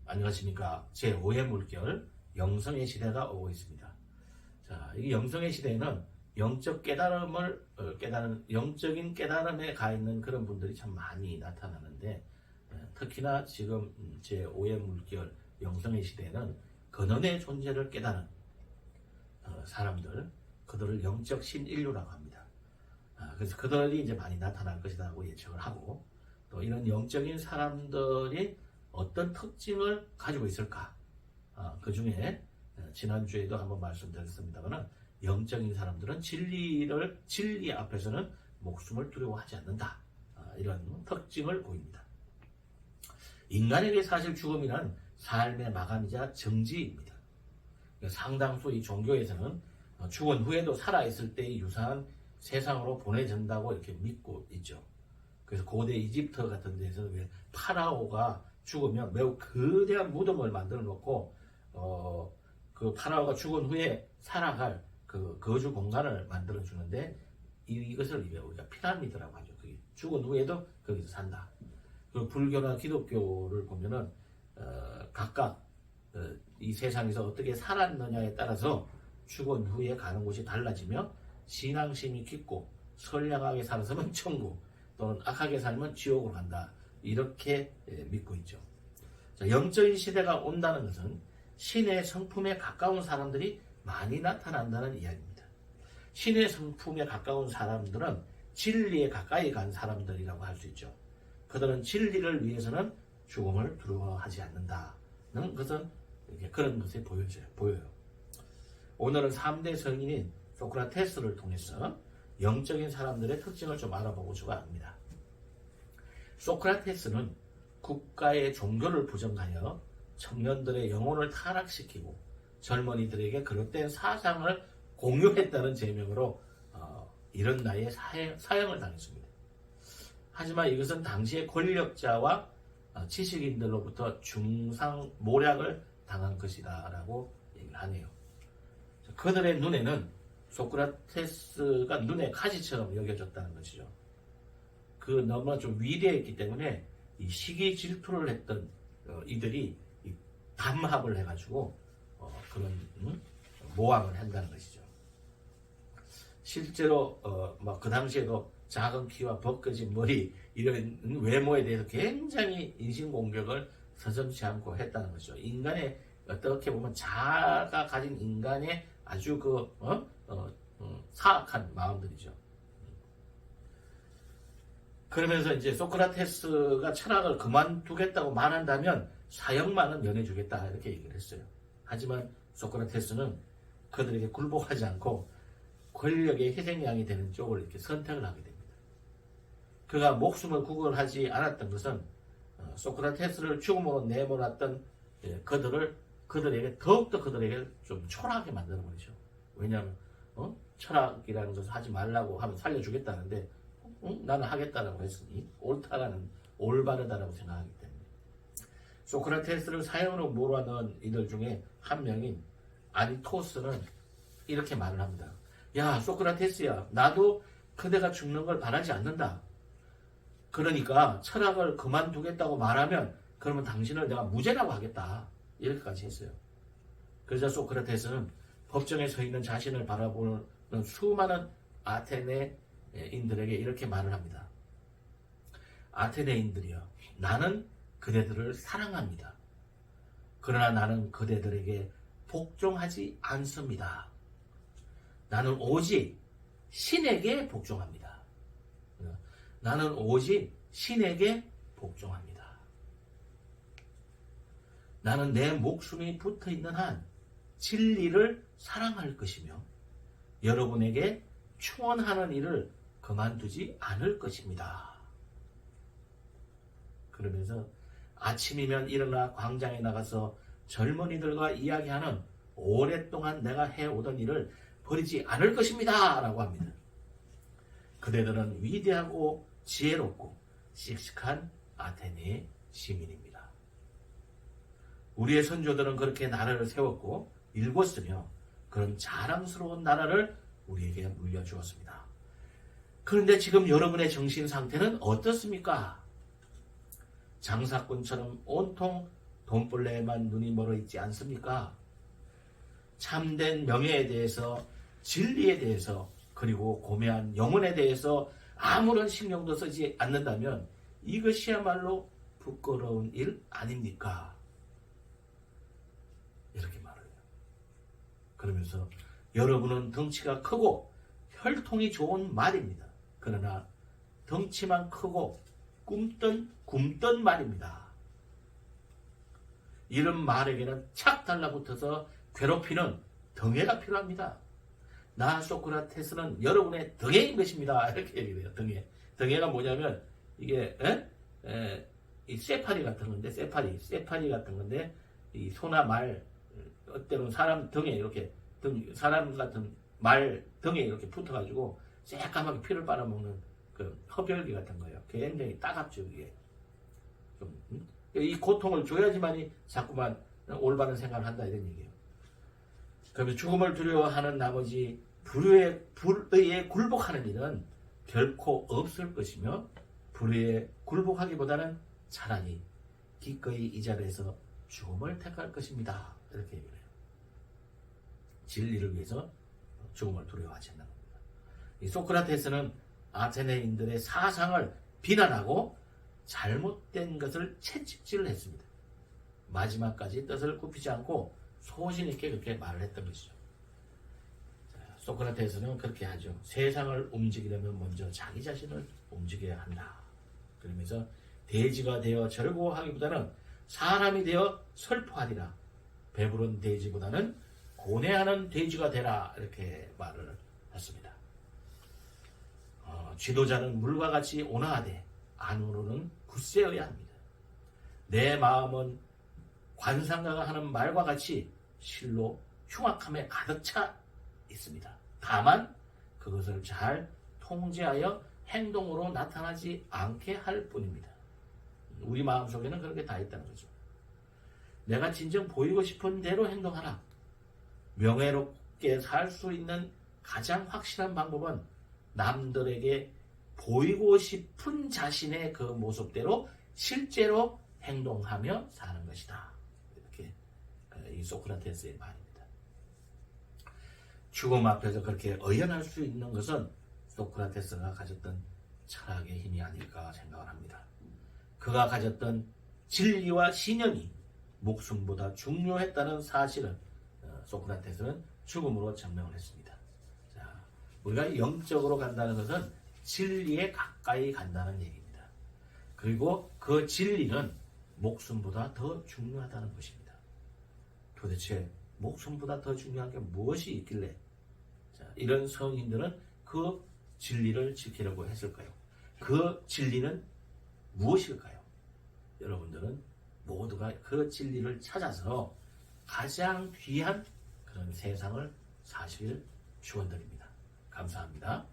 안녕하십니까. 제5의 물결 영성의 시대가 오고 있습니다. 자, 이 영성의 시대에는 영적 깨달음을 깨달은 영적인 깨달음에 가 있는 그런 분들이 참 많이 나타나는데, 특히나 지금 제5의 물결 영성의 시대에는 근원의 존재를 깨달은 사람들, 그들을 영적 신인류라고 합니다. 그래서 그들이 이제 많이 나타날 것이라고 예측을 하고, 또 이런 영적인 사람들이 어떤 특징을 가지고 있을까? 그 중에 지난주에도 한번 말씀드렸습니다만, 영적인 사람들은 진리 앞에서는 목숨을 두려워하지 않는다. 이런 특징을 보입니다. 인간에게 사실 죽음이란 삶의 마감이자 정지입니다. 상당수 이 종교에서는 죽은 후에도 살아있을 때의 유사한 세상으로 보내진다고 이렇게 믿고 있죠. 그래서 고대 이집트 같은 데서는 왜 파라오가 죽으면 매우 거대한 무덤을 만들어 놓고 그 파라오가 죽은 후에 살아갈 그 거주 공간을 만들어 주는데, 이것을 우리가 피라미드라고 하죠. 그게 죽은 후에도 거기서 산다. 그 불교나 기독교를 보면은 각각 이 세상에서 어떻게 살았느냐에 따라서 죽은 후에 가는 곳이 달라지며, 신앙심이 깊고 선량하게 살아서면 천국, 또는 악하게 살면 지옥으로 간다. 이렇게 믿고 있죠. 자, 영적인 시대가 온다는 것은 신의 성품에 가까운 사람들이 많이 나타난다는 이야기입니다. 신의 성품에 가까운 사람들은 진리에 가까이 간 사람들이라고 할 수 있죠. 그들은 진리를 위해서는 죽음을 두려워하지 않는다는 것은 그런 것에 보여요. 오늘은 3대 성인인 소크라테스를 통해서 영적인 사람들의 특징을 좀 알아보고자 합니다. 소크라테스는 국가의 종교를 부정하여 청년들의 영혼을 타락시키고 젊은이들에게 그릇된 사상을 공유했다는 제명으로 이른 나이에 사형을 당했습니다. 하지만 이것은 당시의 권력자와 지식인들로부터 중상모략을 당한 것이다 라고 얘기를 하네요. 그들의 눈에는 소크라테스가 눈의 가시처럼 여겨졌다는 것이죠. 너무나 좀 위대했기 때문에 이 시기 질투를 했던 이들이 담합을 해가지고 그런 모함을 한다는 것이죠. 실제로 그 당시에도 작은 키와 벗겨진 머리 이런 외모에 대해서 굉장히 인신공격을 서슴지 않고 했다는 것이죠. 인간의 어떻게 보면 자아가 가진 인간의 아주 사악한 마음들이죠. 그러면서 이제 소크라테스가 철학을 그만두겠다고 말한다면 사형만은 면해주겠다 이렇게 얘기를 했어요. 하지만 소크라테스는 그들에게 굴복하지 않고 권력의 희생양이 되는 쪽을 이렇게 선택을 하게 됩니다. 그가 목숨을 구걸하지 않았던 것은 소크라테스를 죽음으로 내몰았던 그들에게 더욱더 그들에게 좀 초라하게 만들어버리죠. 왜냐하면 철학이라는 것을 하지 말라고 하면 살려주겠다는데 나는 하겠다라고 했으니 올바르다라고 생각하기 때문에. 소크라테스를 사형으로 몰아넣은 이들 중에 한 명인 아리토스는 이렇게 말을 합니다. 야, 소크라테스야, 나도 그대가 죽는 걸 바라지 않는다. 그러니까 철학을 그만두겠다고 말하면 그러면 당신을 내가 무죄라고 하겠다. 이렇게까지 했어요. 그래서 소크라테스는 법정에 서 있는 자신을 바라보는 수많은 아테네인들에게 이렇게 말을 합니다. 아테네인들이여, 나는 그대들을 사랑합니다. 그러나 나는 그대들에게 복종하지 않습니다. 나는 오직 신에게 복종합니다. 나는 오직 신에게 복종합니다. 나는 내 목숨이 붙어있는 한 진리를 사랑할 것이며 여러분에게 충원하는 일을 그만두지 않을 것입니다. 그러면서 아침이면 일어나 광장에 나가서 젊은이들과 이야기하는 오랫동안 내가 해오던 일을 버리지 않을 것입니다 라고 합니다. 그대들은 위대하고 지혜롭고 씩씩한 아테네 시민입니다. 우리의 선조들은 그렇게 나라를 세웠고 일궜으며 그런 자랑스러운 나라를 우리에게 물려주었습니다. 그런데 지금 여러분의 정신 상태는 어떻습니까? 장사꾼처럼 온통 돈벌레에만 눈이 멀어 있지 않습니까? 참된 명예에 대해서, 진리에 대해서, 그리고 고매한 영혼에 대해서 아무런 신경도 쓰지 않는다면 이것이야말로 부끄러운 일 아닙니까? 이렇게 말을 해요. 그러면서 여러분은 덩치가 크고 혈통이 좋은 말입니다. 그러나 덩치만 크고 굶던 말입니다. 이런 말에게는 착 달라붙어서 괴롭히는 덩해가 필요합니다. 나 소크라테스는 여러분의 덩해인 것입니다. 이렇게 얘기를 해요. 덩해가 뭐냐면 이게 이 쇠파리 같은 건데, 쇠파리 같은 건데, 이 소나 말, 때로는 사람 등에 이렇게 사람 같은 말 등에 이렇게 붙어가지고 새까맣게 피를 빨아먹는 그 흡혈귀 같은 거예요. 굉장히 따갑죠, 이게. 이 고통을 줘야지만이 자꾸만 올바른 생각을 한다, 이런 얘기예요. 그러면 죽음을 두려워하는 나머지 불의에 굴복하는 일은 결코 없을 것이며, 불의에 굴복하기보다는 차라리 기꺼이 이 자리에서 죽음을 택할 것입니다. 이렇게 얘기를 해요. 진리를 위해서 죽음을 두려워하지 않는 겁니다. 이 소크라테스는 아테네인들의 사상을 비난하고 잘못된 것을 채찍질을 했습니다. 마지막까지 뜻을 굽히지 않고 소신 있게 그렇게 말을 했던 것이죠. 소크라테스는 그렇게 하죠. 세상을 움직이려면 먼저 자기 자신을 움직여야 한다. 그러면서 돼지가 되어 절고하기보다는 사람이 되어 슬퍼하리라. 배부른 돼지보다는 고뇌하는 돼지가 되라. 이렇게 말을 했습니다. 지도자는 물과 같이 온화하되 안으로는 굳세어야 합니다. 내 마음은 관상가가 하는 말과 같이 실로 흉악함에 가득 차 있습니다. 다만 그것을 잘 통제하여 행동으로 나타나지 않게 할 뿐입니다. 우리 마음속에는 그렇게 다 있다는 거죠. 내가 진정 보이고 싶은 대로 행동하라. 명예롭게 살 수 있는 가장 확실한 방법은 남들에게 보이고 싶은 자신의 그 모습대로 실제로 행동하며 사는 것이다. 이렇게 이 소크라테스의 말입니다. 죽음 앞에서 그렇게 의연할 수 있는 것은 소크라테스가 가졌던 철학의 힘이 아닐까 생각을 합니다. 그가 가졌던 진리와 신념이 목숨보다 중요했다는 사실을 소크라테스는 죽음으로 증명을 했습니다. 자, 우리가 영적으로 간다는 것은 진리에 가까이 간다는 얘기입니다. 그리고 그 진리는 목숨보다 더 중요하다는 것입니다. 도대체 목숨보다 더 중요한 게 무엇이 있길래 이런 성인들은 그 진리를 지키려고 했을까요? 그 진리는 무엇일까요? 여러분들은 모두가 그 진리를 찾아서 가장 귀한 그런 세상을 사시길 축원드립니다. 감사합니다.